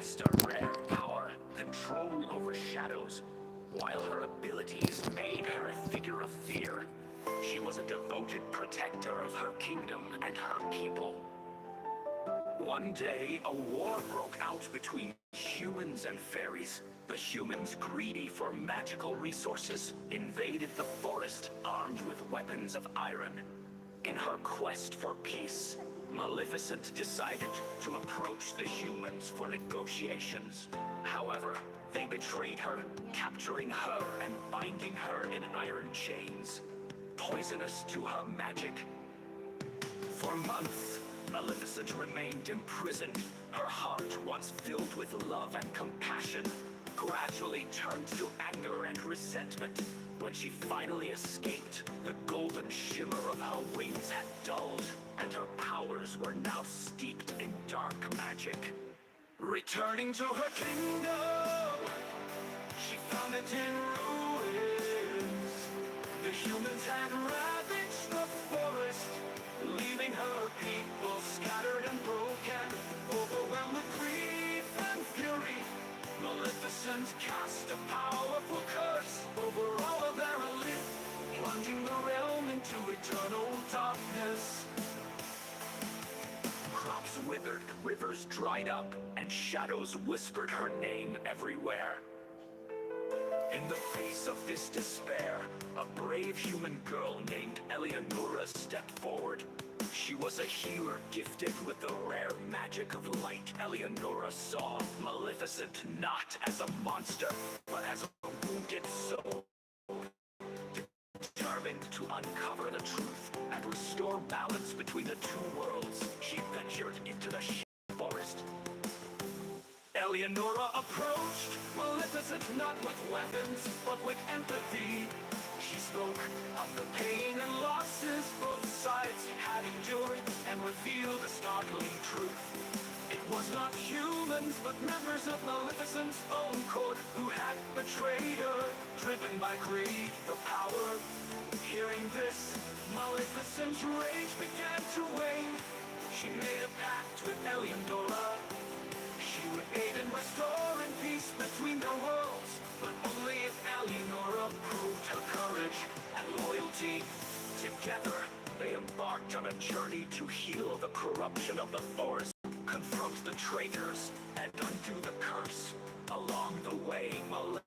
possessed a rare power, control over shadows, while her abilities made her a figure of fear. She was a devoted protector of her kingdom and her people. One day, a war broke out between humans and fairies. The humans, greedy for magical resources, invaded the forest armed with weapons of iron. In her quest for peace, Maleficent decided to approach the humans for negotiations. However, they betrayed her, capturing her and binding her in iron chains, poisonous to her magic. For months, Maleficent remained imprisoned. Her heart, once filled with love and compassion, gradually turned to anger and resentment. When she finally escaped, the golden shimmer of her wings had dulled, and her powers were now steeped in dark magic. Returning to her kingdom, she found it in ruins. The humans had ravaged the forest, leaving her people scattered and broken. Overwhelmed with grief and fury, Maleficent cast a powerful curse over all of their elite, plunging the realm into eternal darkness. Crops withered, rivers dried up, and shadows whispered her name everywhere. In the face of this despair, a brave human girl named Eleonora stepped forward. She was a healer gifted with the rare magic of light. Eleonora saw Maleficent not as a monster, but as a wounded soul, determined to uncover the truth and restore balance between the two worlds. She ventured into the forest. Eleonora approached Maleficent not with weapons, but with empathy. She spoke of the pain and losses both sides had endured and revealed a startling truth. It was not humans, but members of Maleficent's own court who had betrayed her, driven by greed for power. Hearing this, Maleficent's rage began to wane. She made a pact with Eleonora. She would aid in restoring peace between their worlds, but only if Eleonora proved her courage and loyalty. Together, they embarked on a journey to heal the corruption of the forest, confront the traitors, and undo the curse. Along the way, Maleficent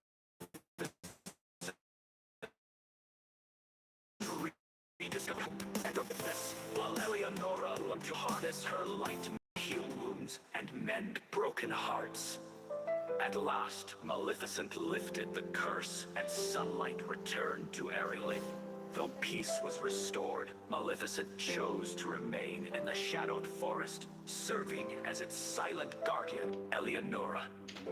rediscovered and this, while Eleonora learned to harness her light to heal wounds and mend broken hearts. At last, Maleficent lifted the curse, and sunlight returned to Ariel. Though peace was restored, Maleficent chose to remain in the shadowed forest, serving as its silent guardian. Eleonora,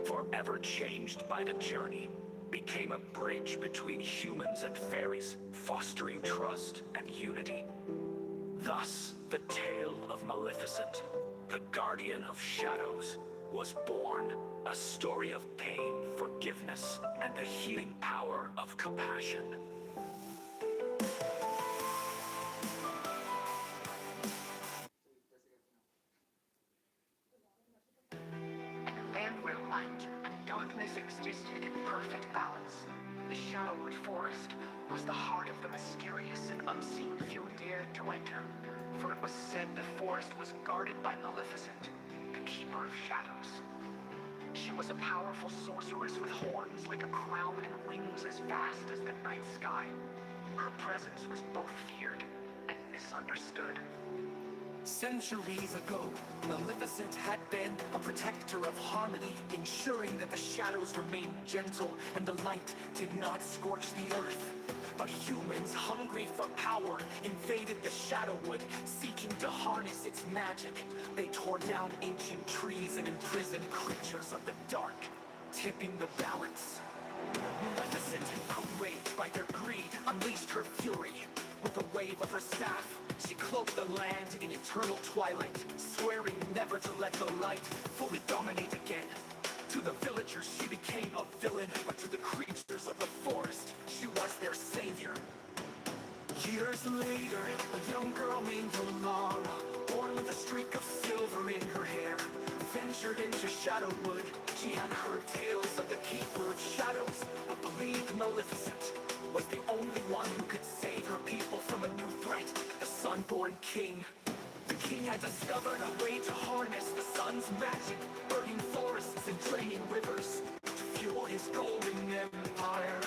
forever changed by the journey, became a bridge between humans and fairies, fostering trust and unity. Thus, the tale of Maleficent, the guardian of shadows, was born, a story of pain, forgiveness, and the healing power of compassion. A land where light and darkness existed in perfect balance, the Shadowwood Forest was the heart of the mysterious and unseen few dared to enter, for it was said the forest was guarded by Maleficent, the Keeper of Shadows. She was a powerful sorceress with horns like a crown and wings as vast as the night sky. Her presence was both feared and misunderstood. Centuries ago, Maleficent had been a protector of harmony, ensuring that the shadows remained gentle and the light did not scorch the earth. But humans, hungry for power, invaded the Shadowwood, seeking to harness its magic. They tore down ancient trees and imprisoned creatures of the dark, tipping the balance. Maleficent, outraged by their greed, unleashed her fury. With a wave of her staff, she cloaked the land in eternal twilight, swearing never to let the light fully dominate again. To the villagers, she became a villain, but to the creatures of the forest, she was their savior. Years later, a young girl named Alara, born with a streak of silver in her hair, ventured into Shadowwood, had heard tales of the Keeper of Shadows, but believed Maleficent was the only one who could save her people from a new threat, the Sunborn King. The king had discovered a way to harness the sun's magic, burning forests and draining rivers to fuel his golden empire.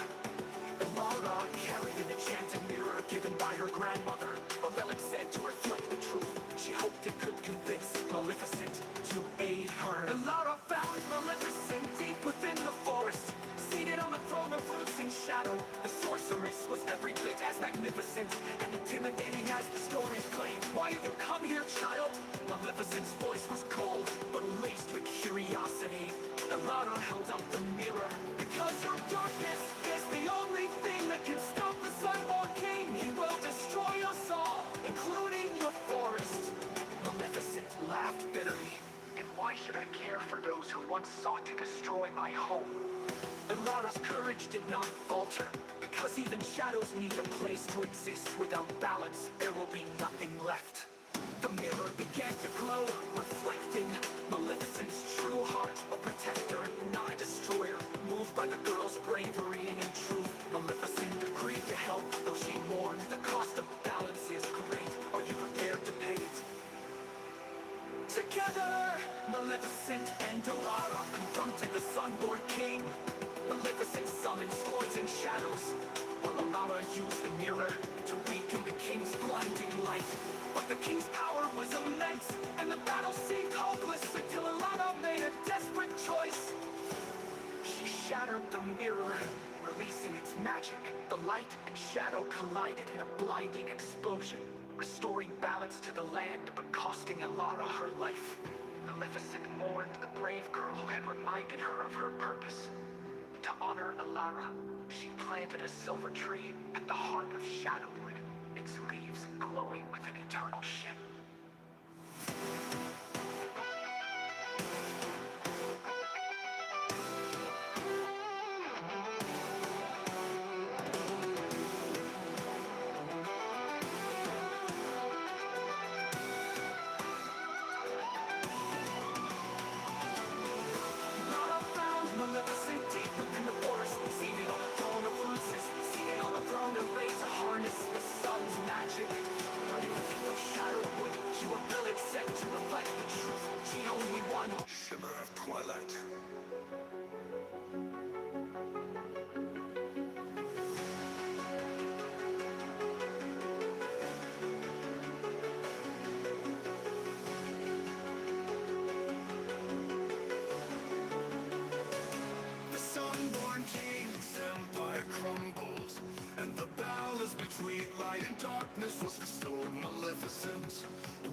Alara carried an enchanted mirror given by her grandmother. A relic said to reflect the truth. She hoped it could convince Maleficent to aid her. Alara found Maleficent deep within the forest, seated on the throne of roots and shadow. The sorceress was every bit as magnificent and intimidating as the stories claimed. Why have you come here, child? Maleficent's voice was cold, but laced with curiosity. Alara held up the mirror. Because your darkness is the only thing that can stop the Sunborn King. He will destroy us all, including your forest. Maleficent laughed bitterly. And why should I care for those who once sought to destroy my home? Alara's courage did not falter. Because even shadows need a place to exist. Without balance, there will be nothing left. The mirror began to glow, reflecting Maleficent's true heart, a protector, not a destroyer. Moved by the girl's bravery and truth, Maleficent agreed to help, though she warned the cost of balance is great. Are you prepared to pay it? Together, Maleficent and Alara confronted the Sunborn King. Maleficent summoned swords and shadows, while Alara used the mirror to weaken the king's blinding light. But the king's power was immense, and the battle seemed hopeless until Alara made a desperate choice. She shattered the mirror, releasing its magic. The light and shadow collided in a blinding explosion, restoring balance to the land but costing Alara her life. Maleficent mourned the brave girl who had reminded her of her purpose. To honor Alara, she planted a silver tree at the heart of Shadowwood, its leaves glowing with an eternal shimmer. Maleficent deep within the forest, seated on a throne of roses, seated on a throne of ways to harness the sun's magic. Running through Shadowwood, she will build it set to reflect the truth. She only one shimmer of twilight. Crumbles, and the balance between light and darkness was restored. Maleficent,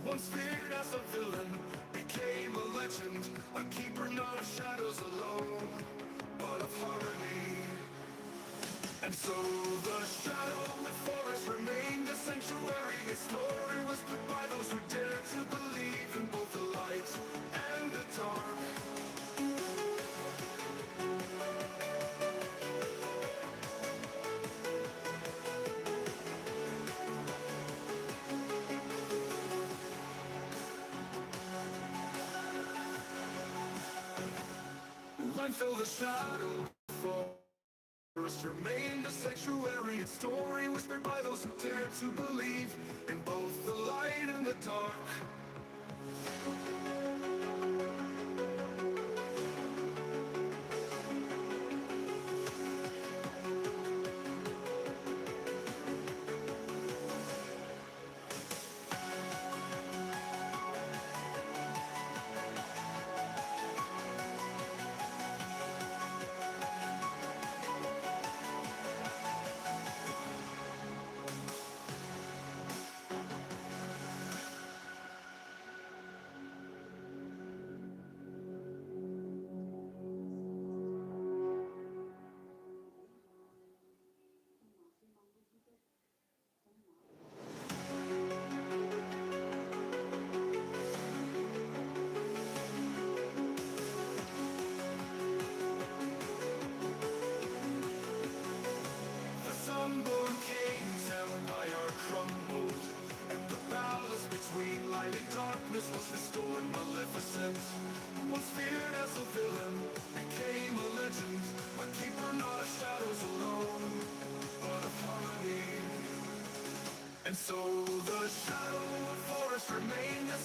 once feared as a villain, became a legend, a keeper not of shadows alone, but of harmony. And so the Shadowwood Forest remained a sanctuary. Its story was put by those who dared to believe in both the light and the dark. Until the shadow forest remained a sanctuary. Its story whispered by those who dared to believe in both the light and the dark.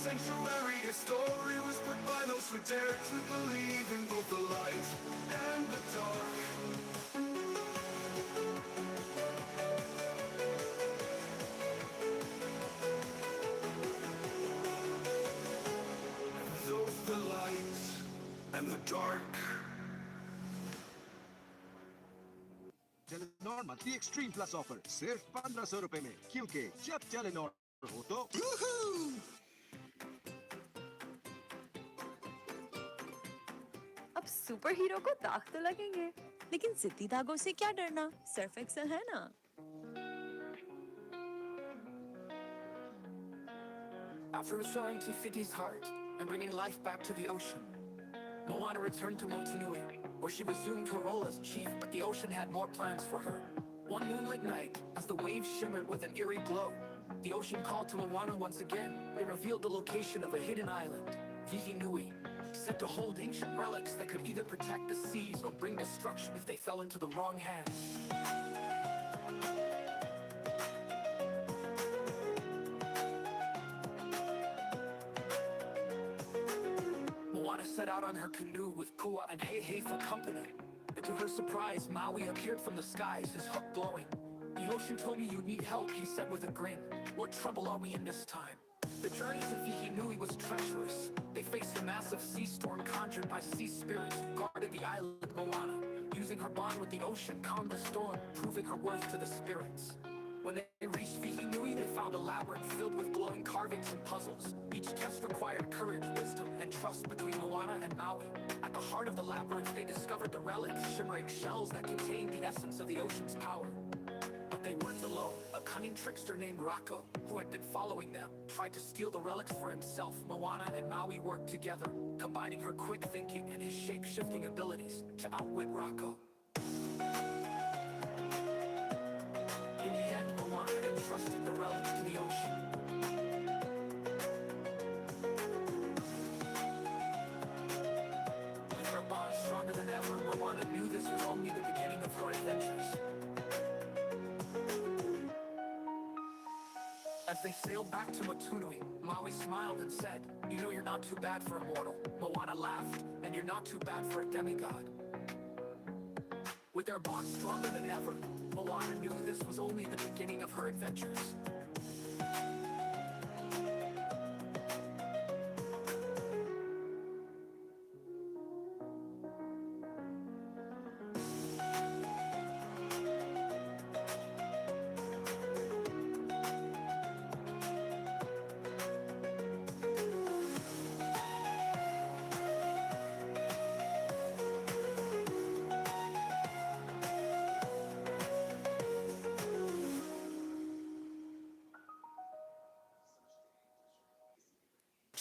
sanctuary, a story whispered by those who dare to believe in both the light and the dark. Those the light and the dark. Telenor monthly extreme plus offer सिर्फ 1500 रुपए में, क्योंकि जब Telenor हो तो अब super hero को दाग तो लगेंगे, लेकिन जिद्दी दागों से क्या डरना, सर्फ एक्सेल है ना। After restoring Te-Fiti's heart and bringing life back to the ocean, Moana returned to Motunui, where she resumed her role as chief, but the ocean had more plans for her. One moonlit night, as the waves shimmered with an eerie glow, the ocean called to Moana once again. It revealed the location of a hidden island, Vihinui, said to hold ancient relics that could either protect the seas or bring destruction if they fell into the wrong hands. Moana set out on her canoe with Kua and Hei for company. And to her surprise, Maui appeared from the skies, his hook glowing. The ocean told me you need help, he said with a grin. What trouble are we in this time? The journey to Vihinui was treacherous. They faced a massive sea storm conjured by sea spirits who guarded the island. Moana, using her bond with the ocean, calmed the storm, proving her worth to the spirits. When they reached Vihinui, they found a labyrinth filled with glowing carvings and puzzles. Each test required courage, wisdom, and trust between Moana and Maui. At the heart of the labyrinth, they discovered the relics, shimmering shells that contained the essence of the ocean's power. But they weren't alone. A cunning trickster named Rako, who had been following them, tried to steal the relics for himself. Moana and Maui worked together, combining her quick thinking and his shape-shifting abilities to outwit Rako. In the end, Moana entrusted the relics to the ocean. With her bond stronger than ever, Moana knew this was only the beginning of her adventures. As they sailed back to Motunui, Maui smiled and said, "You know you're not too bad for a mortal." Moana laughed, "And you're not too bad for a demigod." With their bond stronger than ever, Moana knew this was only the beginning of her adventures.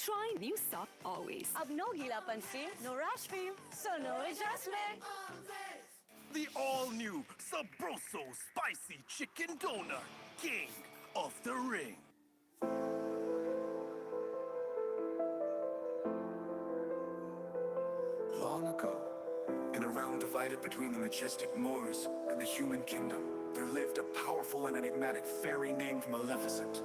Try new soft always. अब no गीलापन feel, no rash feel, so no adjustment. The all-new Sabroso Spicy Chicken Donut, King of the Ring. Long ago, in a realm divided between the majestic Moors and the human kingdom, there lived a powerful and enigmatic fairy named Maleficent.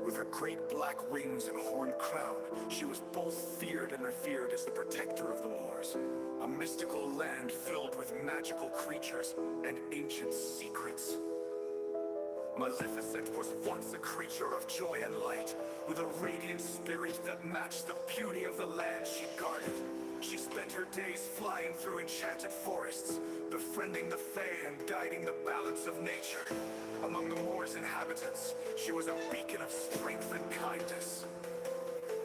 With her great black wings and horned crown, she was both feared and revered as the protector of the Moors. A mystical land filled with magical creatures and ancient secrets. Maleficent was once a creature of joy and light, with a radiant spirit that matched the beauty of the land she guarded. She spent her days flying through enchanted forests, befriending the Fae and guiding the balance of nature. Among the Moors' inhabitants, she was a beacon of strength and kindness.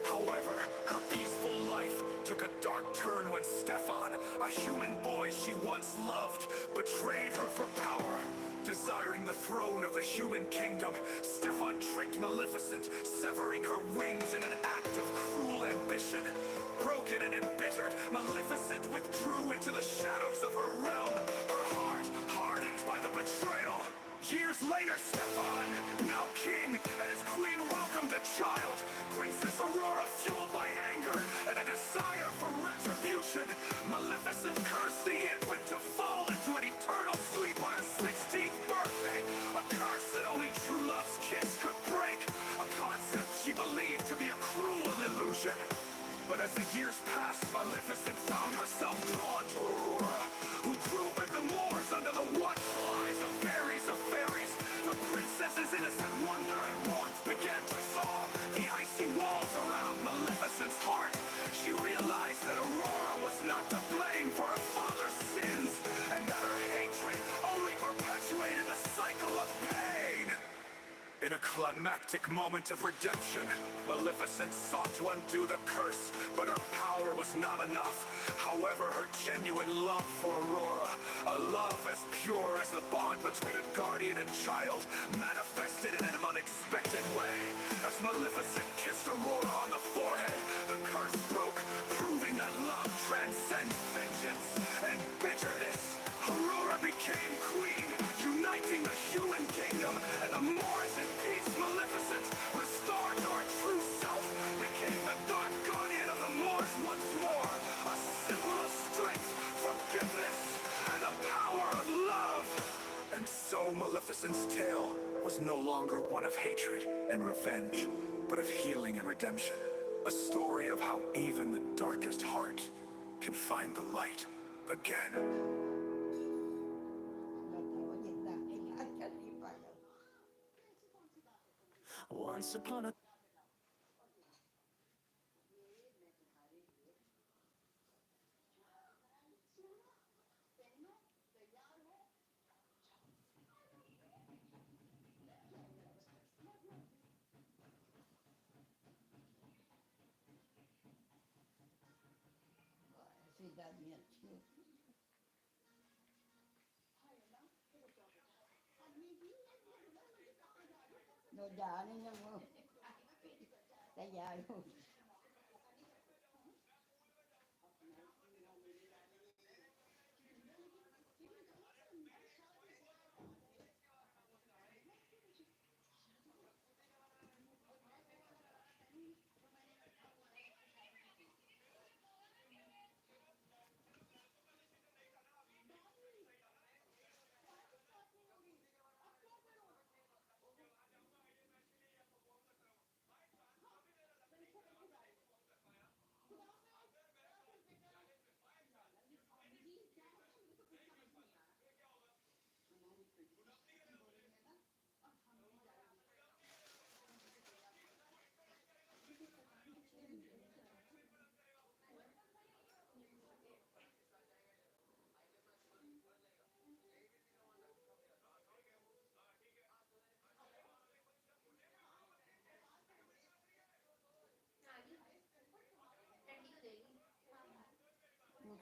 However, her peaceful life took a dark turn when Stefan, a human boy she once loved, betrayed her for power. Desiring the throne of the human kingdom, Stefan tricked Maleficent, severing her wings in an act of cruel ambition. Broken and embittered, Maleficent withdrew into the shadows of her realm, her heart hardened by the betrayal. Years later, Stefan, now king, and his queen welcomed a child. Princess Aurora, fueled by anger and a desire for retribution, Maleficent cursed the infant to fall into an eternal sleep on her 16th birthday. A curse that only true love's kiss could break. A concept she believed to be a cruel illusion. redemption. But as the years passed, Maleficent found herself drawn to Aurora, who grew with the Moors under the watchful eyes of fairies. The princess's innocent wonder and warmth began to thaw the icy walls around Maleficent's heart. She realized that Aurora was not to blame for her father's sins, and that her hatred only perpetuated the cycle of pain. In a climactic moment of redemption, Maleficent sought to undo the curse, but her power was not enough. However, her genuine love for Aurora, a love as pure as the bond between a guardian and child, manifested in an unexpected way. As Maleficent kissed Aurora on the forehead, the curse broke, proving that love transcends vengeance and bitterness. Aurora became queen, uniting the human kingdom, and the Moors in peace. Maleficent, restored to her true self, became the dark guardian of the Moors once more, a symbol of strength, forgiveness, and the power of love. And so Maleficent's tale was no longer one of hatred and revenge, but of healing and redemption. A story of how even the darkest heart can find the light again. Once upon a Nó già nên nhưng mà đã già luôn.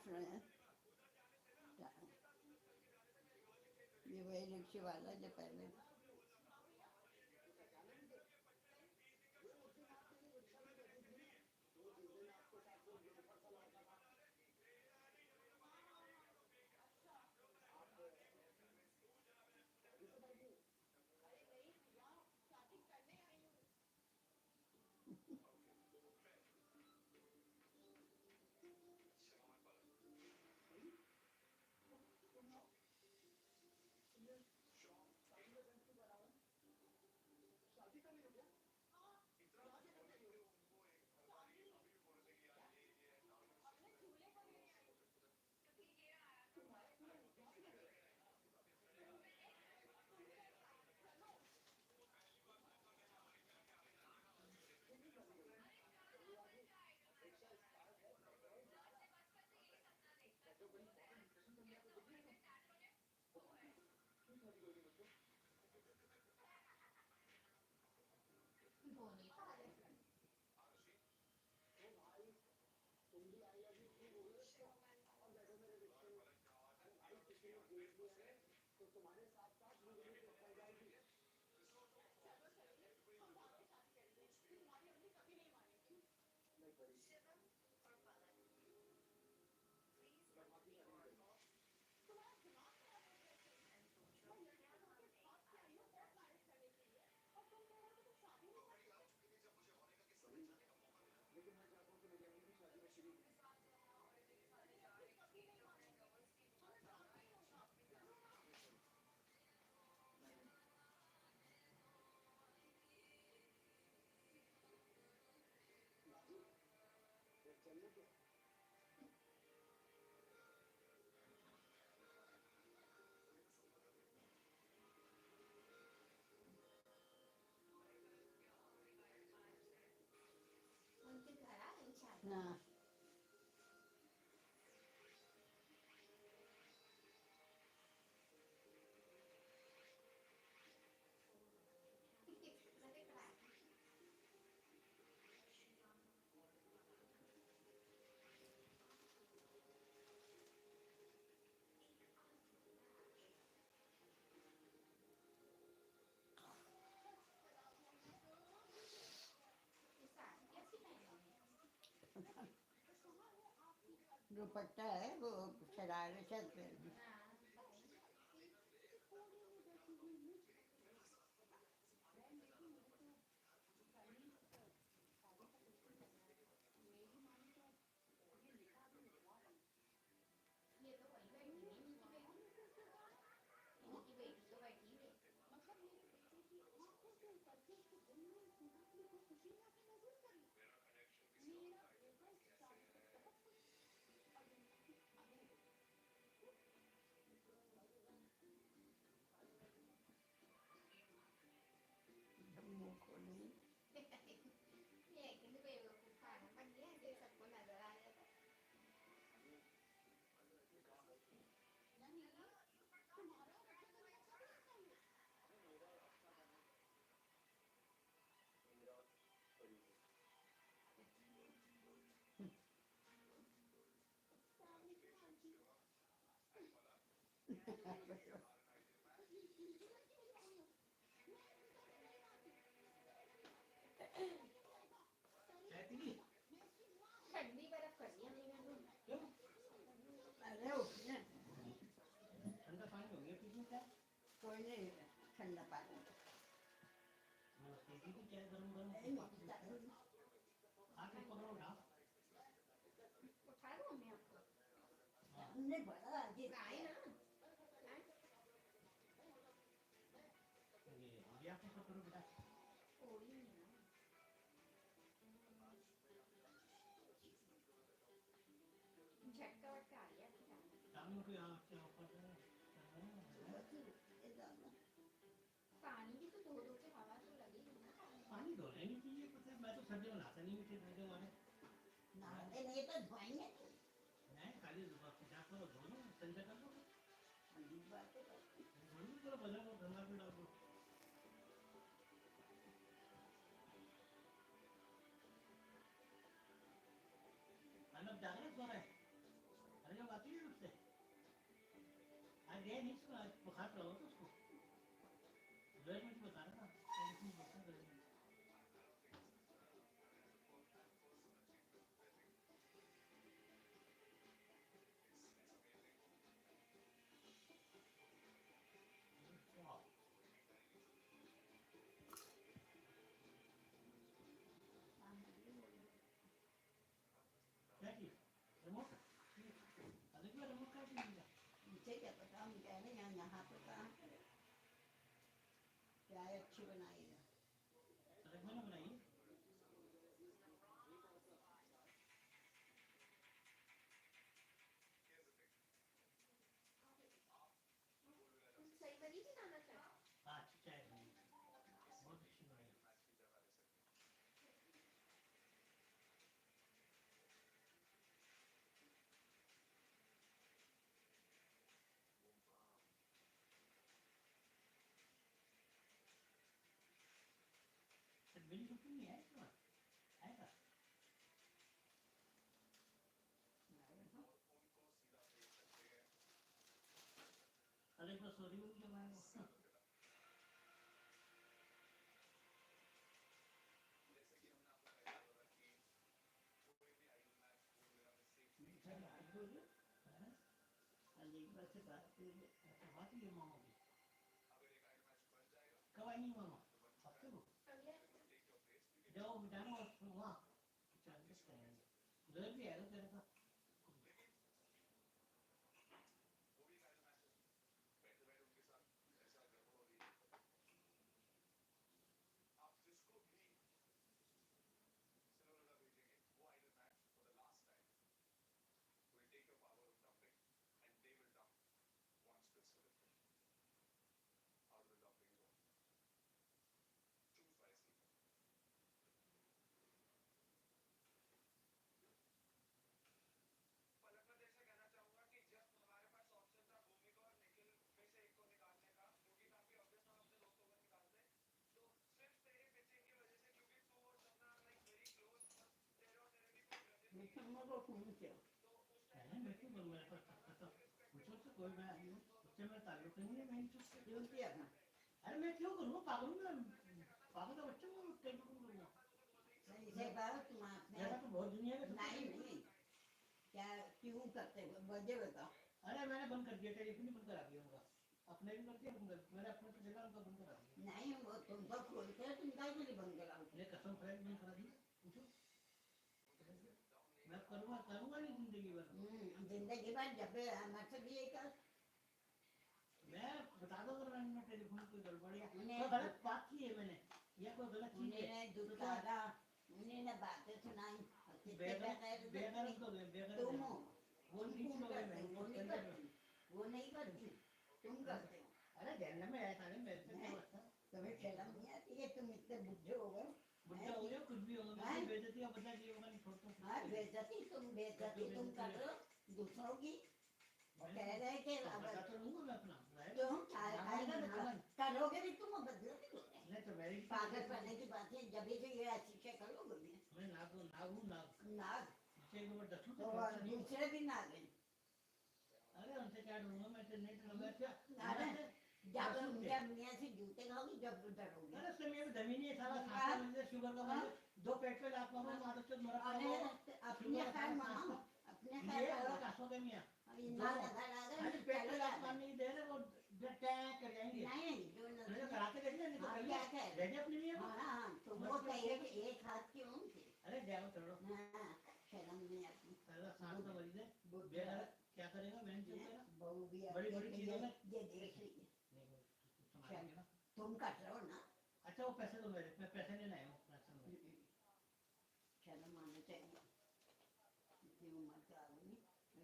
Rồi hả? Dạ. Như vậy được siêu bản là được phải lên. उनके घर आ गई शादी ना दुपट्टा है वो शरारे से ठंडी बर्फ कर दिया अरे उठने ठंडा पानी हो गया पीने का कोई नहीं ठंडा पानी दीदी की चाय गरम गरम आके पकड़ो ना उठा दूँ मैं आपको हमने बड़ा आगे आए ना ये आपको पकड़ो बेटा कोई नहीं झटका वटका आ गया सामने कोई आपके ऊपर पानी भी तो धो धो के हवा तो लगेगी ना पानी धोने नहीं चाहिए पता है मैं तो सर्दी में नहाता नहीं मीठे ठंडे वाले नहाते नहीं तो धोएंगे नहीं खाली पिशाब करो धो लो संजय कर लो ठंडी बात है पूरा बदन को गंगा पे डाल दो मतलब जा रहे हैं सो रहे अरे जब आती है उससे आज गए नहीं इसको आज बुखार चढ़ा तो उसको लोहे मुझे बता रहा था क्या चीज रिमोट अधिक में रिमोट का चीज मुझे क्या पता हम कह रहे हैं यहाँ पे कहाँ चाय अच्छी बनाई है अधिक में बनाइए सही बनी थी नाना चाय हाँ अच्छी चाय बनी बहुत अच्छी बनाई बिल बुकिंग नहीं है इसमें आएगा अरे बस सॉरी बोल के मैं से बात ही है मामा की कब आएंगी मामा हफ्ते को जाओ जाना वहाँ उधर भी आएगा तेरे पास हमको फोन किया मैंने मैं क्यों बोलूँ मेरे पास तो मुझसे तो कोई मैं उससे मैं ताल्लुक नहीं है मैं चुप क्यों किया था अरे मैं क्यों करूँगा पागल हूँ मैं पागल का बच्चा हूँ टेलीफोन करूँगा सही से बात तुम आपने मेरा तो बहुत दुनिया का नहीं नहीं क्या क्यों करते हो वजह बताओ अरे मैंने बंद कर दिया टेलीफोन ही बंद करा दिया उनका अपने भी कर दिया बंद कर मैंने अपने तो जगह उनका बंद करा दिया नहीं वो तुम तो खोलते हो तुम काय के लिए बंद कराओ ये कसम फ्रेंड बंद करा दी पूछो मैं करूँगा करूँगा नहीं जिंदगी भर जिंदगी भर जब हमारे से भी एक मैं बता दो अगर मैंने टेलीफोन कोई गड़बड़ या उन्हें- कोई गलत बात की है मैंने या कोई गलत चीज है उन्हें दूध डाला उन्हें बातें सुनाई बेगरत हो गए बेगरत तुम हो वो तुम नीच तुम हो गए करते मैं हो, वो नहीं करती वो नहीं करती तुम करते हो अरे जानने में आया था मेरे से हैं? क्या बता तुम्हें शर्म नहीं आती है तुम इतने बुढ़े हो गए बुढ़ा हो गया कुछ भी होगा हैं? मेरी बेइज्जती का बदला दिया होगा नहीं छोड़ता हाँ बेइज्जती तुम बेइज्जती तुम कर रहे हो दूसरों की और कह रहे हैं कि बता तो लूंगा मैं अपना तुम खाएगा बदला करोगे भी तुम बदला भी दोगे नहीं तो मेरी पागल करने की बात है जब भी तो ये अच्छी से करोगे भी मैं नाग हूँ नाग नाग इसे एक बार दसू तो और दूसरे भी नाग हैं अरे उनसे क्या डरूंगा मैं तो नेट लगा क्या अरे जब जब मियाँ से जूते खाओगी जब डरोगे अरे उससे मेरे जमीन ही सारा सांस मुझे शुगर का मुझे दो पेट पे लात मारो मारो तो मरा अरे अपने खैर मनाओ अपने खैर ये करो अलग आंसू के मियां ना लगा लगा अरे पेट पे लात मारने की देर है वो टैग कर जाएंगे नहीं जो मुझे कराते देखना नहीं तो हाँ, कर क्या ले कह भेजे अपनी मियां को हाँ तो वो कहिए कि एक हाथ क्यों थे अरे जाओ चलो हाँ शर्म नहीं आती पहला सांस का मरीज है बुढ़ा बेकार क्या करेगा बहन चुप करेगा बहू भी बड़ी बड़ी चीजों में ये देख लीजिए नहीं संभालेंगे ना तुम कट रहे हो ना अच्छा वो पैसे दो मेरे मैं पैसे लेने आया हूँ राशन में शर्म आना चाहिए इतनी उम्र का आदमी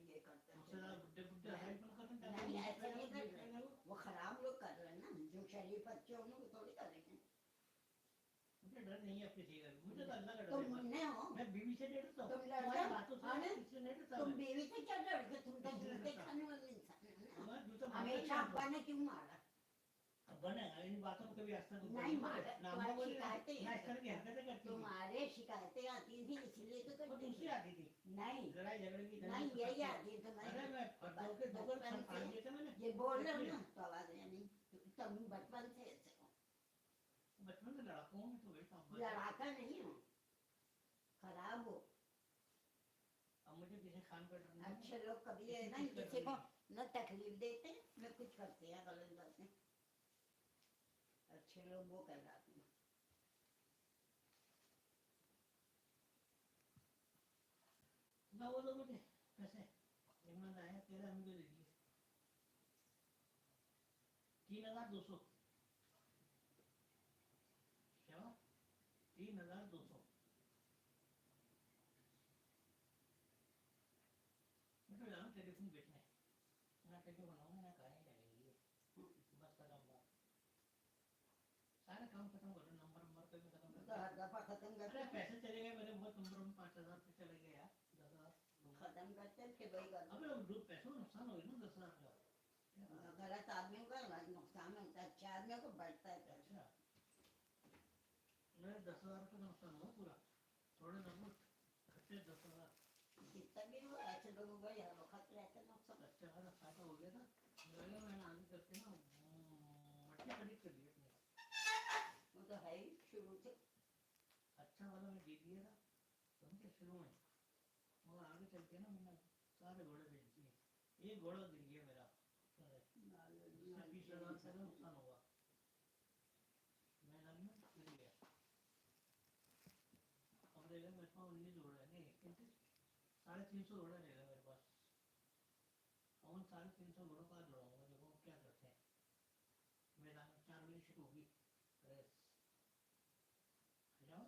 ये करते उससे ज्यादा बुड्ढे बुड्ढे नहीं, हाइट पर करते नहीं ऐसे नहीं कर रहे वो खराब लोग कर रहे हैं ना जो शरीफ अच्छे होंगे वो थोड़ी करेंगे मुझे डर नहीं है अपनी चीज मुझे तो अल्लाह का डर तुम है मुन्ने हो मैं बीवी से डरता हूँ तुम लड़ते तुम्हारी हो? बातों से हाँ ना? इससे नहीं डरता तुम मैं बीवी से क्या डरते तुम तो जूते खाने वाले इंसान हो ना। मैं जूता हमेशा अब्बा ने क्यों मारा अब बने इन बातों को कभी आज तक नहीं मारा नाम तुम्हारी बोले शिकायतें ना इस तरह की हरकतें करती थी तुम्हारे शिकायतें आती थी इसलिए तो वो करती दूसरी थी आती थी नहीं लड़ाई झगड़े की नहीं यही आती है अरे मैं तुम्हारी दो के बचपन फाड़ से दिए थे मैंने ये बोल रहे हो ना तो आवाज नहीं तुम बचपन से ऐसे हो बचपन से लड़ाका हूँ मैं तो बैठा हूँ लड़ाका नहीं हो खराब हो अब मुझे किसी खान पर डरना है। अच्छे लोग कभी है ना किसी को न तकलीफ देते न कुछ करते हैं गलत बातें अच्छे लोग वो कहलाते हैं ना वो लोग मुझे कैसे इमरान आया तेरा हमको दे दिए 3,200 क्या 3,200 मैं तो जाऊँ टेलीफोन बेचने ना टेलीफोन बनाऊंगा ना गाने लगेंगे बस खत्म बात सारे काम खत्म कर दो नंबर नंबर पे भी खत्म कर तो हर दफा खत्म अरे करते पैसे चले गए मेरे बहुत नंबर में 5,000 पे चले गए यार 10,000 खत्म करते हैं कि भाई गलत अबे वो पैसों का नुकसान हो गया ना 10,000 का गलत आदमियों का नुकसान होता है अच्छे आदमियों को बढ़ता है पैसा अच्छा मेरे 10,000 का नुकसान हुआ पूरा थोड़े नंबर खर्चे 10,000 कितना भी हो ऐसे लोगों का यार वक्त रहता है नुकसान अच्छा खासा फायदा हो गया था लगा मैंने आगे करके ना मट्टी खरीद कर ली अपने वो तो है ही शुरू से अच्छा वाला मैं जीत गया था समझे शुरू में और आगे चल के ना मैंने सारे घोड़े बेच दिए एक घोड़ा गिर गया मेरा उससे 20,000 का नुकसान हुआ मैं लाइन में गिर गया अब रहेगा मेरे पास 19 घोड़े नहीं 350 घोड़ा रहेगा मेरे पास और 350 घोड़ों का दौड़ाऊंगा देखो क्या करते हैं मैदान में 4 बजे शुरू होगी रेस जाओ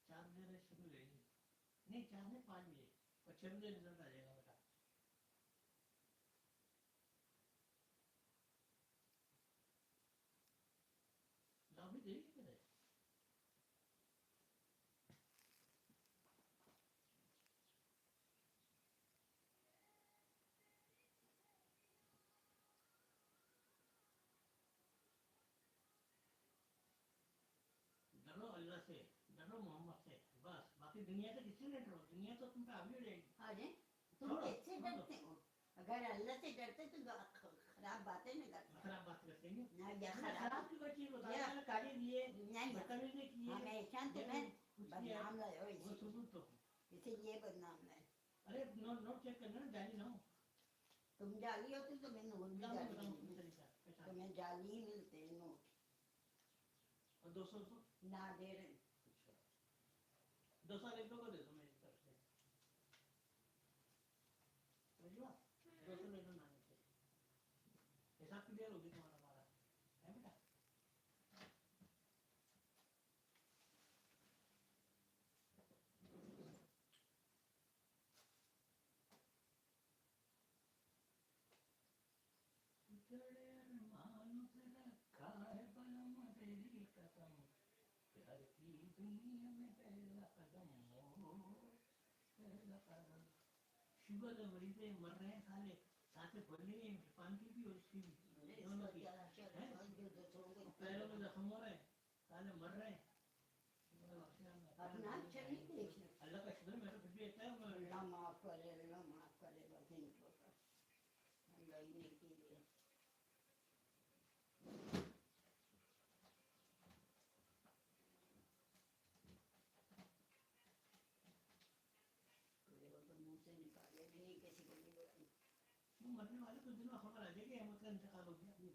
4 बजे रेस शुरू रहेगी नहीं 4 नहीं 5 बजे और 6 बजे रिजल्ट आ जाएगा बेटा लॉबी देगी किधर डरो अल्लाह से डरो मोहम्मद से बस बाकी दुनिया से किससे डर रहे हो? दुनिया तो तुम पे हावी हो जाएगी। अरे तुम छोड़ो, किससे छोड़ दो। डरते हो? अगर अल्लाह से डरते तो खराब बातें नहीं करते। खराब बात करते हैं ना या खराब खराब की कोई चीज या- बताया मैंने गाली दिए नहीं बदतमीजी की है हमेशा ये तुम्हें कुछ नहीं है बदनाम लाए हो वो सबूत तो इसीलिए बदनाम लाए। अरे नोट चेक करना ना जाली ना हो तुम जाली होती तो मैं नोट भी बताओ जाली बताओ मिलती। तुम तरीका पैसा तुम्हें जाली ही मिलते हैं नोट और 200 ना दे रहे। 200 एक दो को दे दो मेरी तरफ से समझ लो 200 ले लो ना से हिसाब क्लियर होगी तुम्हारा हमारा है बेटा जड़े अरमानों से रखा है बलम तेरी कसम प्यार की दुनिया में पहला कदम हो पहला कदम शुगर मरीजे मर रहे हैं साले साथ में बोलने में पान की भी और उसकी भी दोनों की पैरों में जख्म हो रहे हैं साले मर रहे हैं अपना अच्छा नहीं देखना। अल्लाह का शुक्र मेरे फिर भी इतना है अल्लाह माफ करे बस इनको तो। अल्लाह ही नेकी दे। तेरे को तो मुंह से निकाले भी नहीं किसी को भी बोला। वो मरने वाले कुछ दिनों में खबर आ जाएगी अहमद का इंतकाल हो गया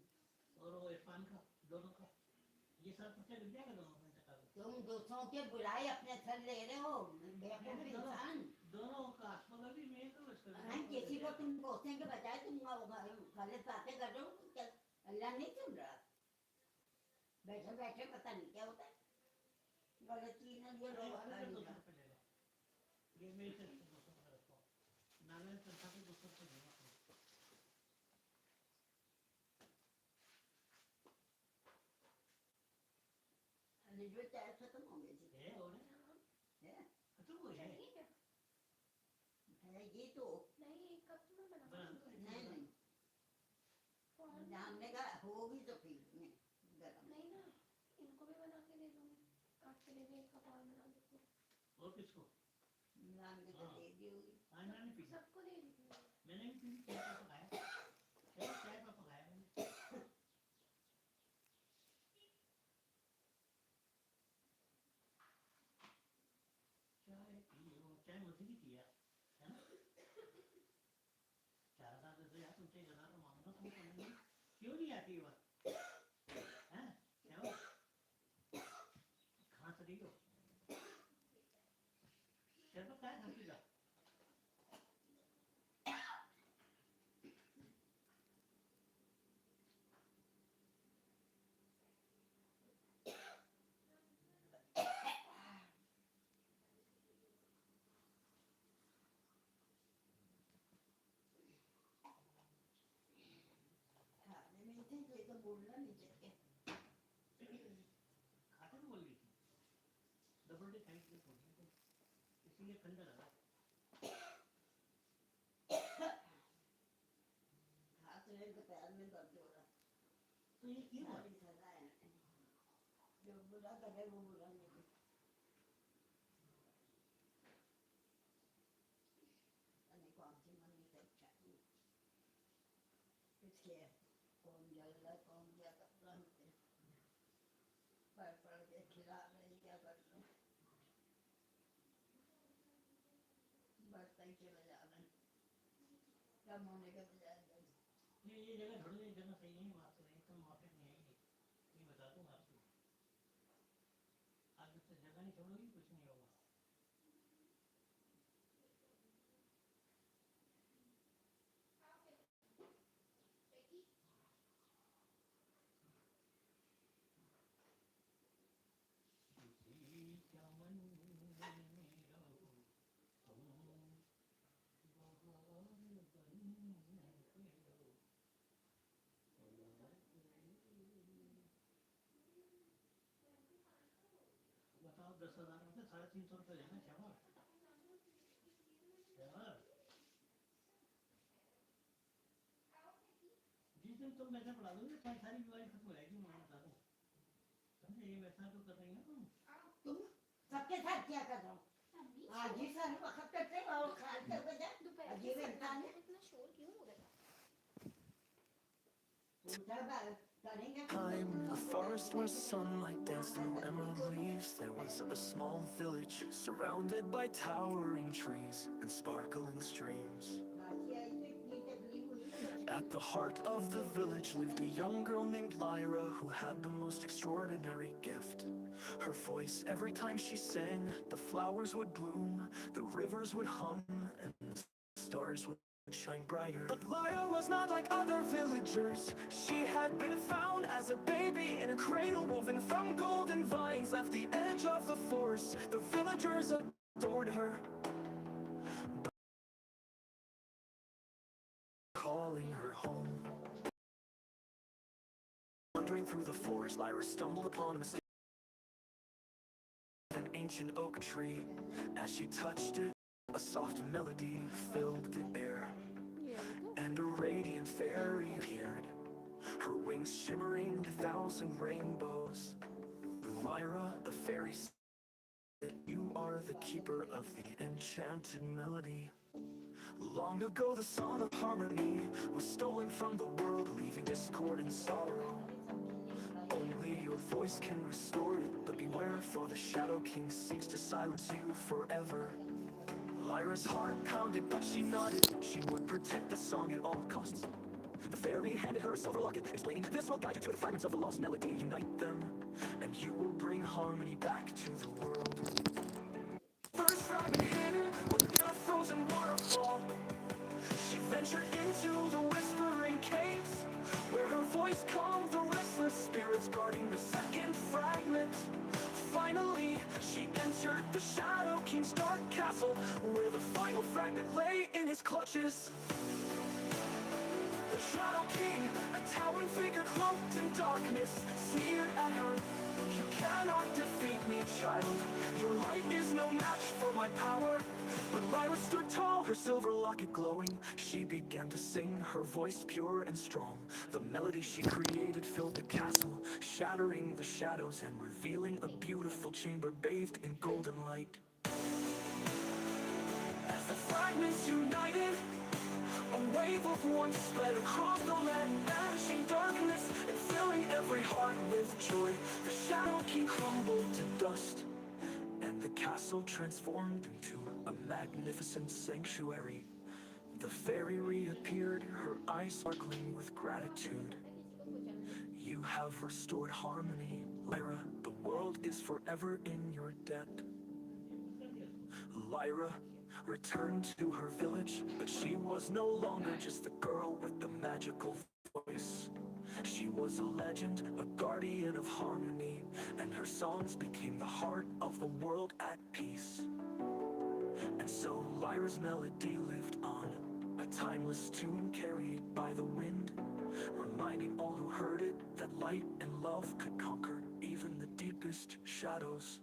और वो इरफान का दोनों का ये सब पता लग जाएगा दोनों का इंतकाल तुम दूसरों के बुराई अपने सर ले रहे हो बेवकूफ इंसान। दोनों का अस्पताल भी मैं तो हाँ, किसी को तुम कोसने के बजाय तुम गलत बातें कर रहे हो तो क्या अल्लाह नहीं सुन रहा? बैठे बैठे पता नहीं क्या होता है गलत चीज ना ये लोग ये मेरी तरफ से 200 का रखो नारायण संस्था के 200 रुपये देना अरे जो चाय खत्म हो गई थी है और है खत्म हो गया चाहिए क्या? है ये तो नहीं एक कप में बना बना दो नहीं नहीं और जानने का होगी तो फिर में गरम नहीं ना इनको भी बना के दे दूंगी आपके लिए भी एक कप और बना देती हूँ और किसको नाम के तो दे दी होगी। आज मैंने पी सबको दे दी मैंने भी पी चाय का पकाया चाय का पकाया मैंने चाय पियो चाय मुझे भी किया है ना 4000 दे दो यार तुमसे 1000 मांगना तुमको नहीं क्यों नहीं आती ये बात हैं क्या हुआ कहाँ से रही हो शरबत का है खांसी का खाने में थे तो ये तो बोलना नहीं चाहिए। खाते में बोल रही थी डबल डे खाई थी तो इसीलिए ठंडा लगा हाथ रहे तो पैर में दर्द हो रहा तो ये क्यों हुआ सारी सजा है जो बुरा करे वो बुरा नहीं अने कौन सी मम्मी से अच्छा इसलिए कौन जल्दा कौन क्या करता होते पढ़ पढ़ के खिला रहे क्या कर रहे बढ़ता ही चला जा रहा है कम होने के बजाय ये जगह ढूंढ ये जगह सही नहीं वहाँ से नहीं तो मार्केट में आएंगे ये बता दूँ आपको आगे से जगह नहीं छोड़ोगी कुछ नहीं होगा किसी चमन में रहो तुम बहार बन के रहो बताओ 10,000 में से 350 रुपये लेना चाहो जिस दिन तुम पैसा पढ़ा दोगे सारी बीमारी खत्म हो जाएगी मैं बता दूँ समझे ये वैसा तो कर रही है ना तुम तुम सबके साथ क्या कर रहा हूँ आज ही सारे वक्त करते और खाते बजा दोपहर अजीब के इंसान है इतना शोर क्यों हो रहा है? उनका बात करेंगे Time, a forest where sunlight danced through emerald leaves. There was a small village surrounded by towering trees and sparkling streams. बाकी आई तो इतनी तकलीफ हुई At the heart of the village lived a young girl named Lyra who had the most extraordinary gift. Her voice, every time she sang, the flowers would bloom, the rivers would hum, and the stars would shine brighter. But Lyra was not like other villagers. She had been found as a baby in a cradle woven from golden vines at the edge of the forest. The villagers adored her, calling her home. Wandering through the forest, Lyra stumbled upon a mysterious an ancient oak tree. As she touched it, a soft melody filled the air, and a radiant fairy appeared, her wings shimmering with 1,000 rainbows. Lyra, the fairy, said, "You are the keeper of the enchanted melody. Long ago the song of harmony was stolen from the world, leaving discord and sorrow. Only your voice can restore it, but beware, for the Shadow King seeks to silence you forever." Lyra's heart pounded, but she nodded. She would protect the song at all costs. The fairy handed her a silver locket, explaining, "This will guide you to the fragments of the lost melody. Unite them, and you will bring harmony back to the world." First fragment hidden within a frozen waterfall, she ventured into the whispering caves, where her voice calmed the restless spirits guarding the second fragment. Finally, she entered the Shadow King's dark castle, where the final fragment lay in his clutches. The Shadow King, a towering figure cloaked in darkness, sneered at her. "You cannot defeat me, child. Your light is no match for my power." But Lyra stood tall, her silver locket glowing. She began to sing, her voice pure and strong. The melody she created filled the castle, shattering the shadows and revealing a beautiful chamber bathed in golden light. As the fragments united, a wave of warmth spread across the land, banishing darkness and filling every heart with joy. The Shadow King crumbled to dust, and the castle transformed into a magnificent sanctuary. The fairy reappeared, her eyes sparkling with gratitude. "You have restored harmony, Lyra. The world is forever in your debt." Lyra returned to her village, but she was no longer just the girl with the magical voice. She was a legend, a guardian of harmony, and her songs became the heart of the world at peace. And so Lyra's melody lived on, a timeless tune carried by the wind, reminding all who heard it that light and love could conquer even the deepest shadows.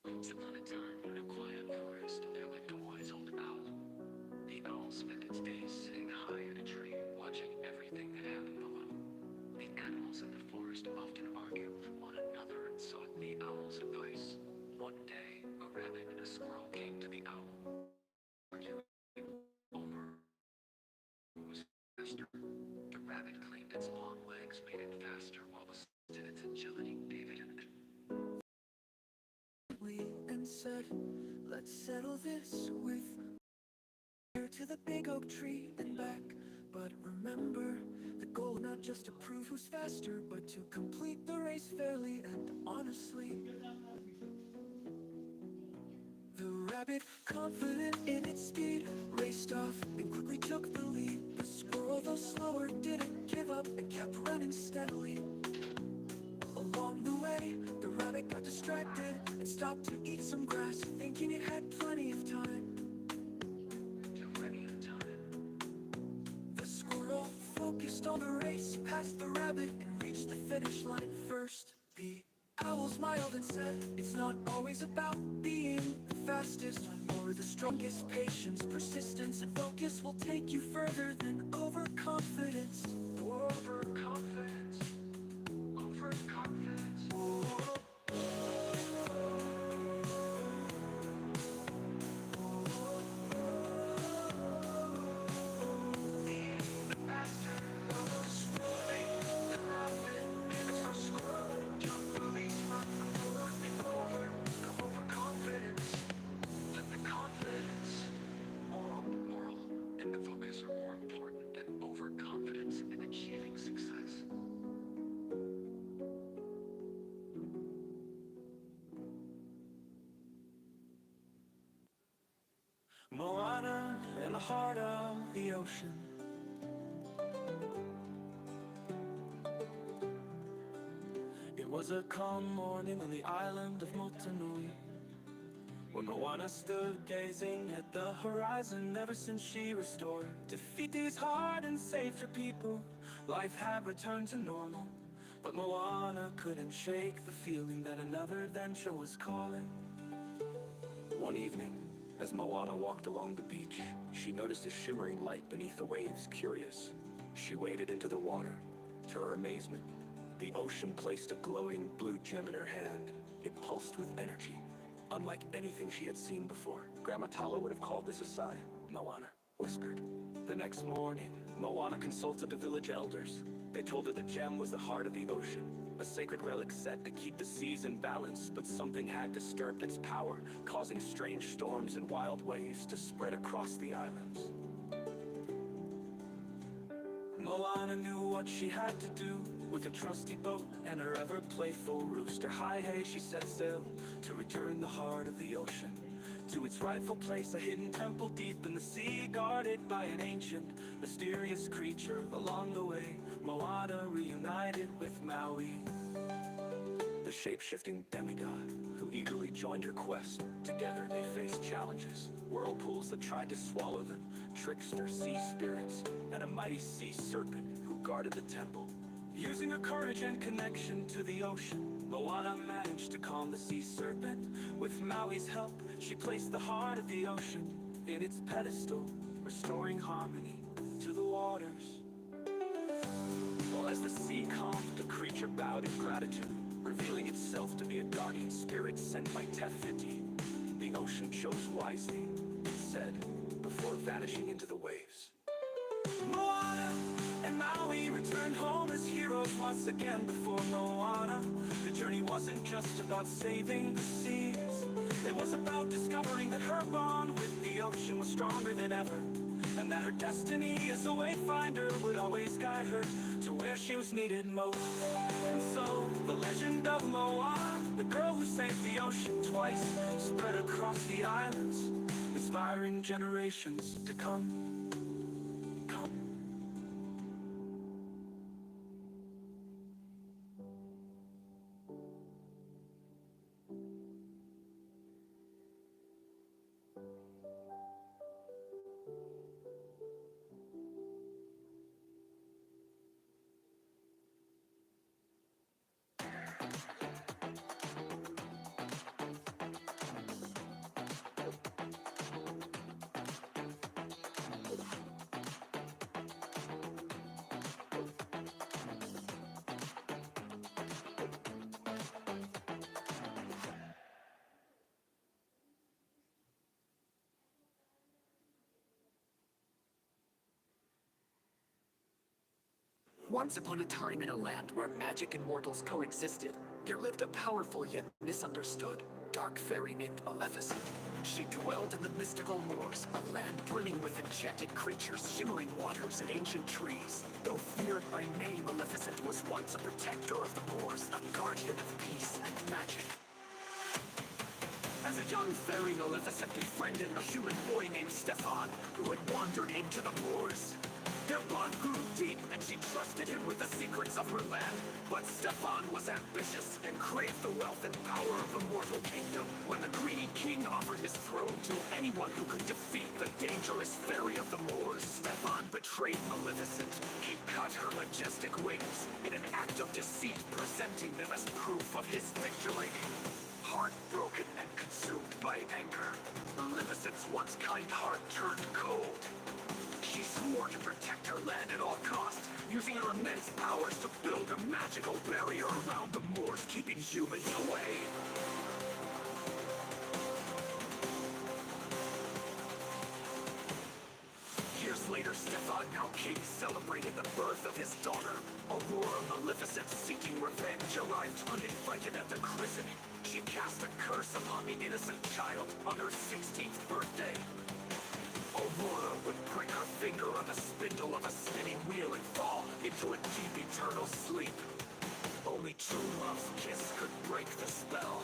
Once upon a time, in a quiet forest, there lived a wise old owl. The owl spent its days sitting high in a tree, watching everything that happened below. The animals in the forest often argued with one another and sought the owl's advice. One day, a rabbit and a squirrel came to the owl, arguing over who was faster. The rabbit claimed its long legs made it faster, while the stood its agility gave it an and said, "Let's settle this with here to the big oak tree and back. But remember, the goal not just to prove who's faster, but to complete the race fairly and honestly." The rabbit, confident in its speed, raced off and quickly took the lead. The squirrel, though slower, didn't give up and kept running steadily. Along the way, the rabbit got distracted and stopped to eat some grass, thinking it had plenty of time. The squirrel focused on the race, passed the rabbit and reached the finish line first. The owl smiled and said, "It's not always about being the fastest, or the strongest. Patience, persistence, and focus will take you further than overconfidence." Overconfidence. Overconfidence. Moana in the heart of the ocean. It was a calm morning on the island of Motunui, when Moana stood gazing at the horizon. Ever since she restored Te heart and saved her people, life had returned to normal. But Moana couldn't shake the feeling that another adventure was calling. One evening, as Moana walked along the beach, she noticed a shimmering light beneath the waves. Curious, she waded into the water. To her amazement, the ocean placed a glowing blue gem in her hand. It pulsed with energy, unlike anything she had seen before. Grandma Tala would have called this a sign, Moana whispered. The next morning, Moana consulted the village elders. They told her the gem was the heart of the ocean, a sacred relic set to keep the seas in balance, but something had disturbed its power, causing strange storms and wild waves to spread across the islands. Moana knew what she had to do. With a trusty boat and her ever-playful rooster, Hai-Hei, she set sail to return the heart of the ocean to its rightful place, a hidden temple deep in the sea, guarded by an ancient, mysterious creature. Along the way, Moana reunited with Maui, the shape-shifting demigod who eagerly joined her quest. Together they faced challenges, whirlpools that tried to swallow them, trickster sea spirits, and a mighty sea serpent who guarded the temple. Using her courage and connection to the ocean, Moana managed to calm the sea serpent. With Maui's help, she placed the heart of the ocean in its pedestal, restoring harmony to the waters. Well, as the sea calmed, the creature bowed in gratitude, revealing itself to be a guardian spirit sent by Te Fiti. The ocean chose wisely, it said, before vanishing into the waves. Moana and Maui returned home as heroes once again. Before Moana, the journey wasn't just about saving the seas. It was about discovering that her bond with the ocean was stronger than ever, and that her destiny as a wayfinder would always guide her to where she was needed most. And so, the legend of Moana, the girl who saved the ocean twice, spread across the islands, inspiring generations to come. Once upon a time in a land where magic and mortals coexisted, there lived a powerful yet misunderstood dark fairy named Maleficent. She dwelled in the mystical moors, a land brimming with enchanted creatures, shimmering waters, and ancient trees. Though feared by many, Maleficent was once a protector of the moors, a guardian of peace and magic. As a young fairy, Maleficent befriended a human boy named Stefan, who had wandered into the moors. Their bond grew deep, and she trusted him with the secrets of her land. But Stefan was ambitious and craved the wealth and power of the mortal kingdom. When the greedy king offered his throne to anyone who could defeat the dangerous fairy of the moors, Stefan betrayed Maleficent. He cut her majestic wings in an act of deceit, presenting them as proof of his victory. Heartbroken and consumed by anger, Maleficent's once kind heart turned cold. She swore to protect her land at all costs, using her immense powers to build a magical barrier around the moors, keeping humans away. Years later, Stefan, now king, celebrated the birth of his daughter. Aurora Maleficent, seeking revenge, arrived uninvited at the christening. She cast a curse upon the innocent child on her 16th birthday. Aurora would prick her finger on the spindle of a spinning wheel and fall into a deep eternal sleep. Only true love's kiss could break the spell.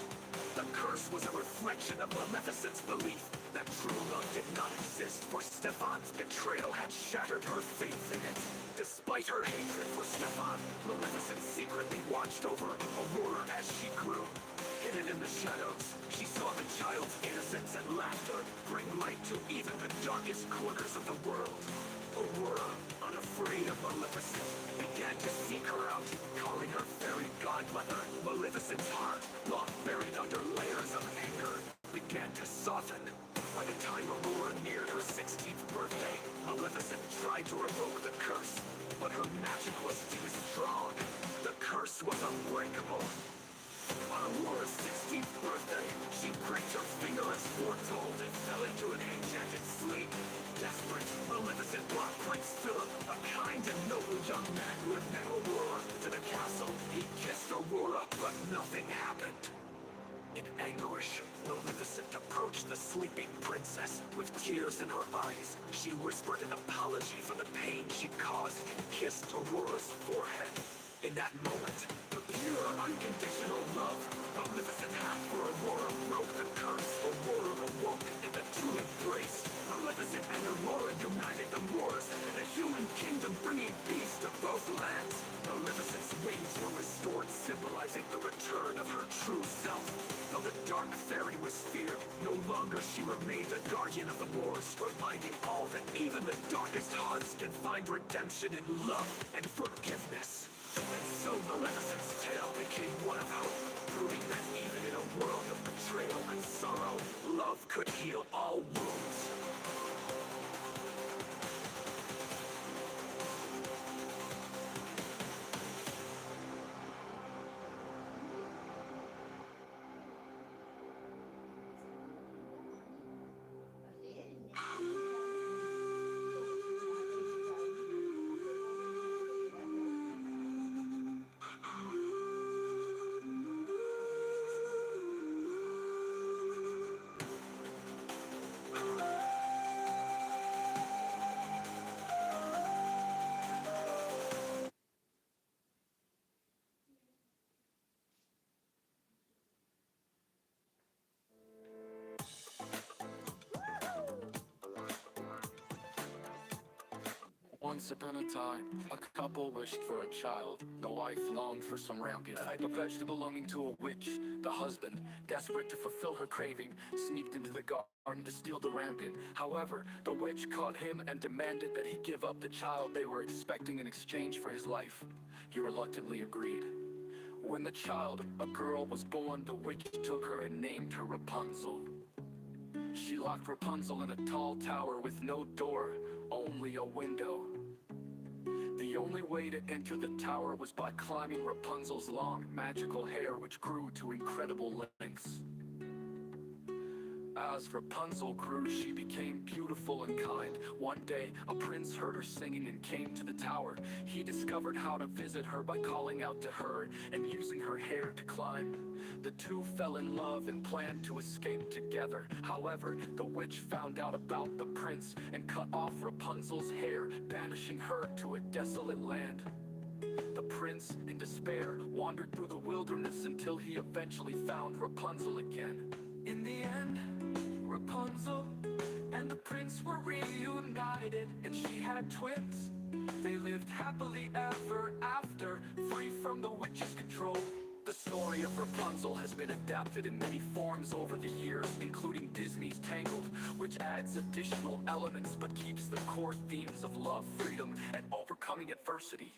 The curse was a reflection of Maleficent's belief that true love did not exist, for Stefan's betrayal had shattered her faith in it. Despite her hatred for Stefan, Maleficent secretly watched over Aurora as she grew. Hidden in the shadows, she saw the child's innocence and laughter bring light to even the darkest corners of the world. Aurora, unafraid of Maleficent, began to seek her out, calling her fairy godmother. Maleficent's heart, long buried under layers of anger, began to soften. By the time Aurora neared her 16th birthday, Maleficent tried to revoke the curse, but her magic was too strong. The curse was unbreakable. On Aurora's 16th birthday, she pricked her finger as foretold and fell into an enchanted sleep. Desperate, Maleficent brought Prince Philip, a kind and noble young man who had met Aurora, to the castle. He kissed Aurora, but nothing happened. In anguish, Maleficent approached the sleeping princess. With tears in her eyes, she whispered an apology for the pain she caused and kissed Aurora's forehead. In that moment, the pure, unconditional love Maleficent had for Aurora broke the curse. Aurora awoke in the true embrace. Maleficent and Aurora united the Moors and a human kingdom, bringing peace to both lands. Maleficent's wings were restored, symbolizing the return of her true self. Though the dark fairy was feared, no longer she remained the guardian of the Moors, reminding all that even the darkest hearts can find redemption in love and forgiveness. And so Maleficent's tale became one of hope, proving that even in a world of betrayal and sorrow, love could heal all wounds. Once upon a time, a couple wished for a child. The wife longed for some rampant type of vegetable belonging to a witch. The husband, desperate to fulfill her craving, sneaked into the garden to steal the rampant. However, the witch caught him and demanded that he give up the child they were expecting in exchange for his life. He reluctantly agreed. When the child, a girl, was born, the witch took her and named her Rapunzel. She locked Rapunzel in a tall tower with no door, only a window. The only way to enter the tower was by climbing Rapunzel's long, magical hair, which grew to incredible lengths. As Rapunzel grew, she became beautiful and kind. One day, a prince heard her singing and came to the tower. He discovered how to visit her by calling out to her and using her hair to climb. The two fell in love and planned to escape together. However, the witch found out about the prince and cut off Rapunzel's hair, banishing her to a desolate land. The prince, in despair, wandered through the wilderness until he eventually found Rapunzel again. In the end, Rapunzel and the prince were reunited, and she had twins. They lived happily ever after, free from the witch's control. The story of Rapunzel has been adapted in many forms over the years, including Disney's Tangled, which adds additional elements but keeps the core themes of love, freedom, and overcoming adversity.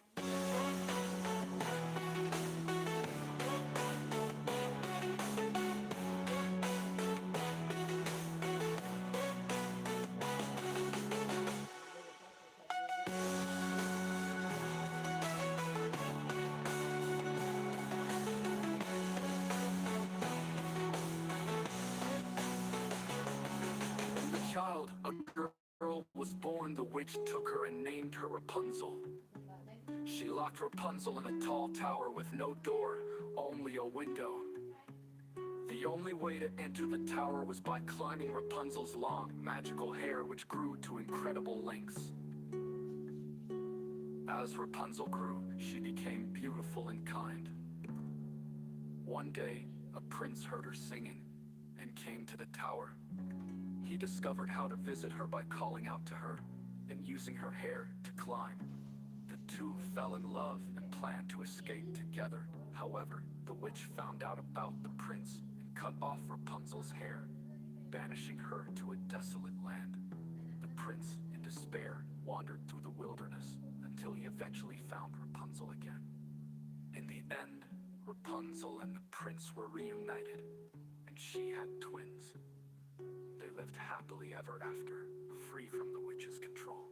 Child, a girl was born, the witch took her and named her Rapunzel. She locked Rapunzel in a tall tower with no door, only a window. The only way to enter the tower was by climbing Rapunzel's long, magical hair, which grew to incredible lengths. As Rapunzel grew, she became beautiful and kind. One day, a prince heard her singing and came to the tower. He discovered how to visit her by calling out to her and using her hair to climb. The two fell in love and planned to escape together. However, the witch found out about the prince and cut off Rapunzel's hair, banishing her to a desolate land. The prince, in despair, wandered through the wilderness until he eventually found Rapunzel again. In the end, Rapunzel and the prince were reunited, and she had twins. They lived happily ever after, free from the witch's control.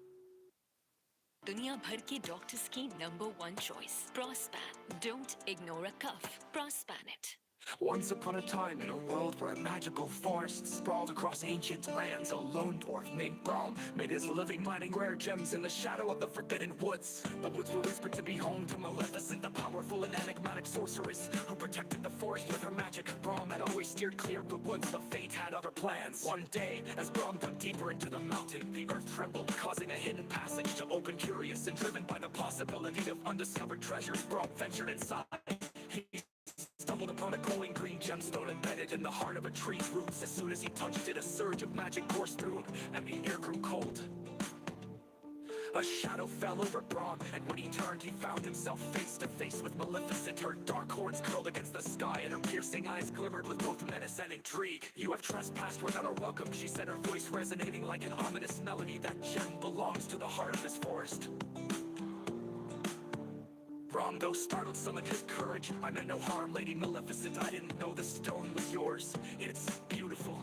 दुनिया भर के doctors की number 1 choice Prospan. Don't ignore a cough. Prospan it. Once upon a time, in a world where magical forests sprawled across ancient lands, a lone dwarf named Braum made his living mining rare gems in the shadow of the Forbidden Woods. The woods were whispered to be home to Maleficent, the powerful and enigmatic sorceress who protected the forest with her magic. Braum had always steered clear of the woods, but fate had other plans. One day, as Braum dug deeper into the mountain, the earth trembled, causing a hidden passage to open. Curious and driven by the possibility of undiscovered treasures, Braum ventured inside. He stumbled upon a glowing green gemstone embedded in the heart of a tree's roots. As soon as he touched it, a surge of magic coursed through him, and the air grew cold. A shadow fell over Braum, and when he turned, he found himself face to face with Maleficent. Her dark horns curled against the sky, and her piercing eyes glimmered with both menace and intrigue. "You have trespassed without a welcome," she said, her voice resonating like an ominous melody. "That gem belongs to the heart of this forest." Braum, though startled, summoned his courage. "I meant no harm, Lady Maleficent. I didn't know the stone was yours. It's beautiful."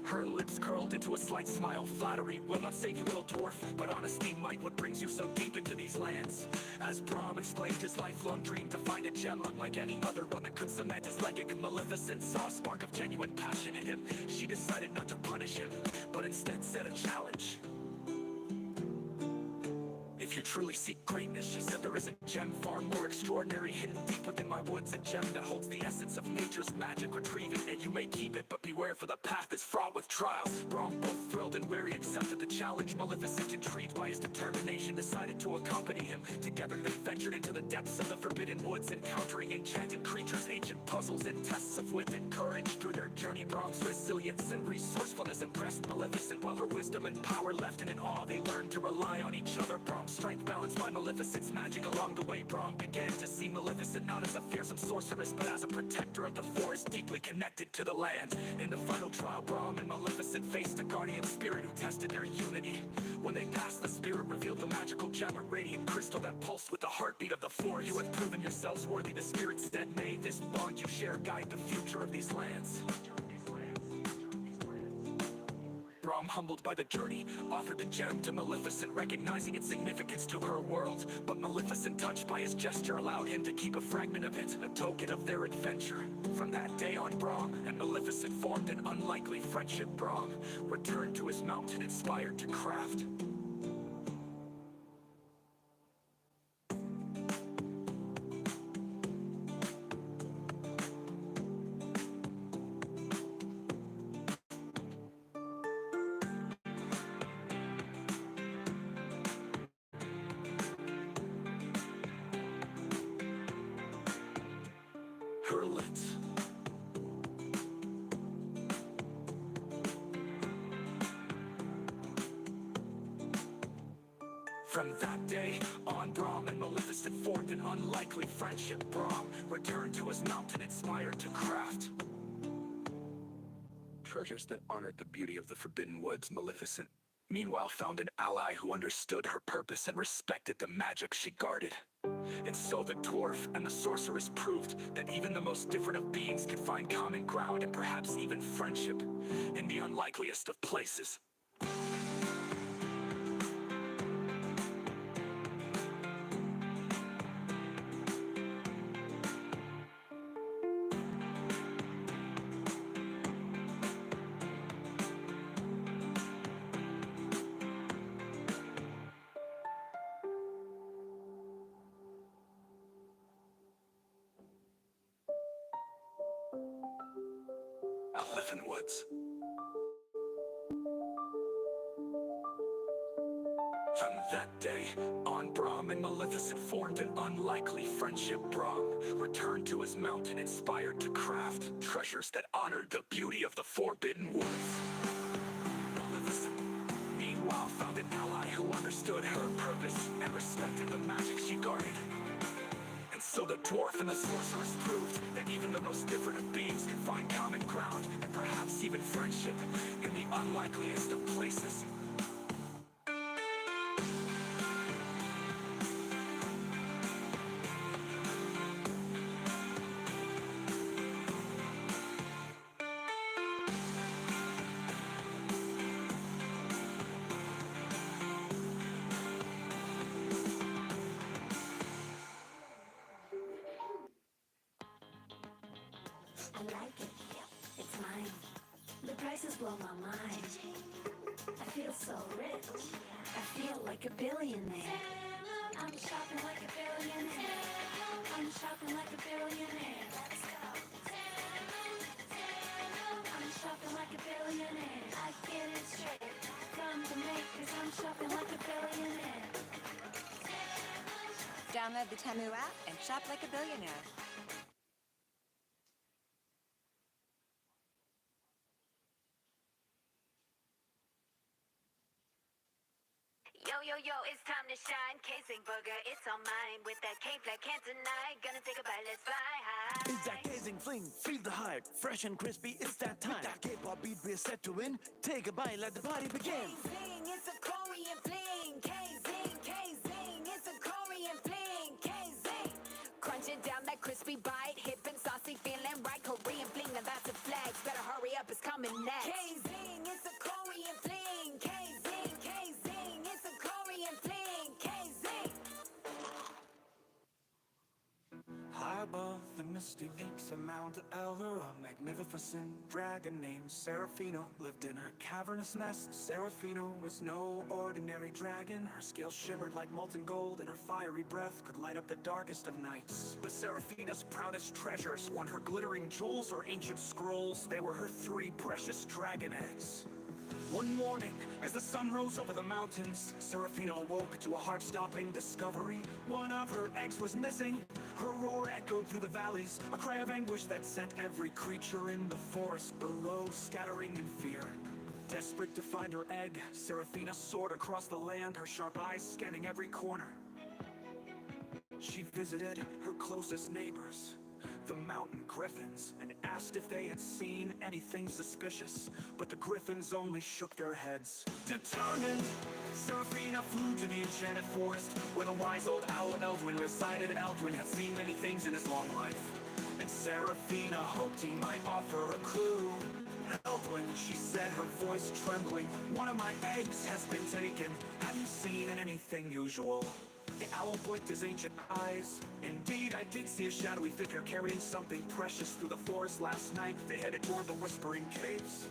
Her lips curled into a slight smile. "Flattery will not save you, little dwarf, but honesty might. What brings you so deep into these lands?" As Braum explained his lifelong dream to find a gem unlike any other one that could cement his legacy, Maleficent saw a spark of genuine passion in him. She decided not to punish him, but instead set a challenge. "If you truly seek greatness," she said, "there is a gem far more extraordinary hidden deep within my woods. A gem that holds the essence of nature's magic. Retrieve it and you may keep it, but beware, for the path is fraught with trials." Braum, both thrilled and wary, accepted the challenge. Maleficent, intrigued by his determination, decided to accompany him. Together they ventured into the depths of the Forbidden Woods, encountering enchanted creatures, ancient puzzles, and tests of wit and courage. Through their journey, Braum's resilience and resourcefulness impressed Maleficent, while her wisdom and power left in awe. They learned to rely on each other. Braum's strength balanced by Maleficent's magic. Along the way, Braum began to see Maleficent not as a fearsome sorceress, but as a protector of the forest, deeply connected to the land. In the final trial, Braum and Maleficent faced a guardian spirit who tested their unity. When they passed, the spirit revealed the magical gem, a radiant crystal that pulsed with the heartbeat of the forest. "You have proven yourselves worthy," the spirit said. "May this bond you share guide the future of these lands." Braum, humbled by the journey, offered the gem to Maleficent, recognizing its significance to her world. But Maleficent, touched by his gesture, allowed him to keep a fragment of it, a token of their adventure. From that day on, Braum and Maleficent formed an unlikely friendship. Braum returned to his mountain, inspired to craft her lips. From that day on, Braum and Maleficent formed an unlikely friendship. Braum returned to his mountain, inspired to craft treasures that honored the beauty of the Forbidden Woods. Maleficent, meanwhile, found an ally who understood her purpose and respected the magic she guarded. And so the dwarf and the sorceress proved that even the most different of beings could find common ground, and perhaps even friendship, in the unlikeliest of places. Elephant Woods. From That day, on Brahm and Maleficent formed an unlikely friendship. Brahm returned to his mountain inspired to craft treasures that honored the beauty of the Forbidden Woods. Maleficent, meanwhile, found an ally who understood her purpose and respected the magic she guarded. And so the dwarf and the sorceress proved that even the most different of beings can find common ground and perhaps even friendship in the unlikeliest of places. I like it. It's mine. The prices blow my mind. I feel so rich. I feel like a billionaire. I'm shopping like a billionaire. I'm shopping like a billionaire. Let's go. I'm shopping like a billionaire. I get it straight from the makers. I'm shopping like a billionaire. Download the Temu app and shop like a billionaire. Yo, yo, yo, it's time to shine. Casing burger, it's all mine. With that K-Flat, can't deny. Gonna take a bite, let's fly high. It's that Kazing fling, feel the hype. Fresh and crispy, it's that time. With that K-pop beat, we're set to win. Take a bite, let the party begin. K-Zing, it's a Korean fling. K-Zing, K-Zing, it's a Korean fling. K-Zing. Crunching down that crispy bite. Hip and saucy, feeling right. Korean fling, and that's a flag. Better hurry up, it's coming next. K-Zing, it's a Korean fling. K-Zing, K-Zing, it's a Korean fling. K-Zing. High above the misty peaks of Mount Elder, a magnificent dragon named Seraphina lived in her cavernous nest. Seraphina was no ordinary dragon. Her scales shimmered like molten gold, and her fiery breath could light up the darkest of nights. But Seraphina's proudest treasures weren't her glittering jewels or ancient scrolls. They were her 3 precious dragon eggs. One morning, as the sun rose over the mountains, Seraphina awoke to a heart-stopping discovery. One of her eggs was missing. Her roar echoed through the valleys, a cry of anguish that sent every creature in the forest below scattering in fear. Desperate to find her egg, Seraphina soared across the land, her sharp eyes scanning every corner. She visited her closest neighbors, the mountain griffins, and asked if they had seen anything suspicious. But the griffins only shook their heads. Determined, Seraphina flew to the enchanted forest, where the wise old owl Eldwin resided. Eldwin had seen many things in his long life, and Seraphina hoped he might offer a clue. Eldwin, she said, her voice trembling, one of my eggs has been taken. Have you seen anything usual? The owl blinked his ancient eyes. Indeed, I did see a shadowy figure carrying something precious through the forest last night. They headed toward the Whispering Caves.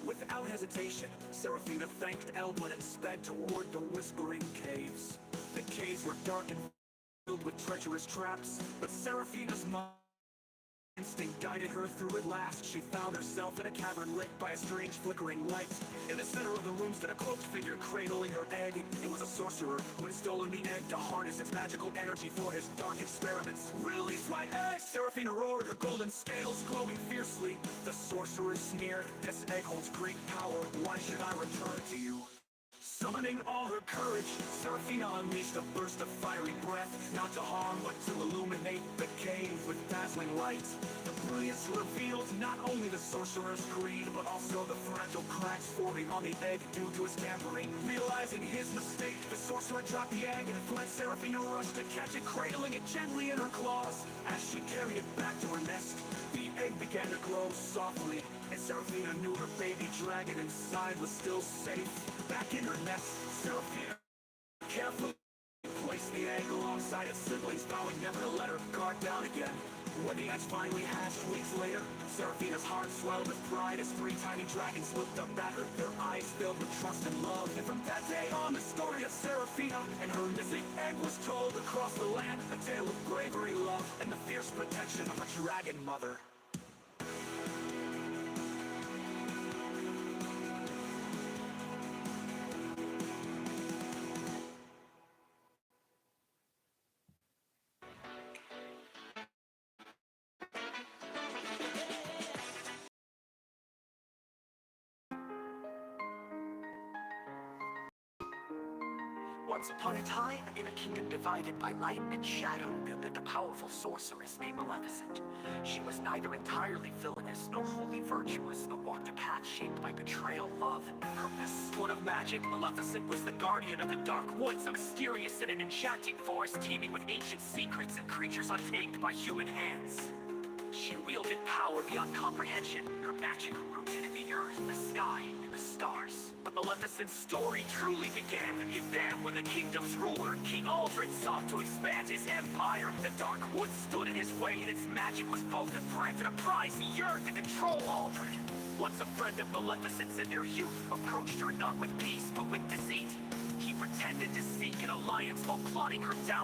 Without hesitation, Seraphina thanked Eldwin and sped toward the Whispering Caves. The caves were dark and filled with treacherous traps, but Seraphina's instinct guided her through at last. She found herself in a cavern lit by a strange flickering light. In the center of the room stood a cloaked figure cradling her egg. It was a sorcerer who had stolen the egg to harness its magical energy for his dark experiments. Release my egg! Seraphina roared, her golden scales glowing fiercely. The sorcerer sneered, this egg holds great power. Why should I return to you? Summoning all her courage, Seraphina unleashed a burst of fiery breath, not to harm but to illuminate the cave with dazzling light. The brilliance revealed not only the sorcerer's greed, but also the fragile cracks forming on the egg due to his tampering. Realizing his mistake, the sorcerer dropped the egg and fled. Seraphina rushed to catch it, cradling it gently in her claws. As she carried it back to her nest, the egg began to glow softly, and Seraphina knew her baby dragon inside was still safe. Back in her nest, Seraphina carefully placed the egg alongside its siblings, vowing never to let her guard down again. When the eggs finally hatched weeks later, Seraphina's heart swelled with pride as 3 tiny dragons looked up at her, their eyes filled with trust and love. And from that day on, the story of Seraphina and her missing egg was told across the land, a tale of bravery, love, and the fierce protection of a dragon mother. Once upon a time, in a kingdom divided by light and shadow, lived a powerful sorceress named Maleficent. She was neither entirely villainous nor wholly virtuous, but walked a path shaped by betrayal, love, and purpose. Born of magic, Maleficent was the guardian of the Dark Woods, a mysterious and an enchanting forest teeming with ancient secrets and creatures untamed by human hands. She wielded power beyond comprehension, her magic rooted in the earth, the sky, and the stars. But Maleficent's story truly began when Yvonne, when the kingdom's ruler, King Aldred, sought to expand his empire. The Dark Woods stood in his way, and its magic was both a threat and a prize he yearned to control Aldred. Once a friend of Maleficent's in their youth approached her not with peace, but with deceit. He pretended to seek an alliance while plotting her down.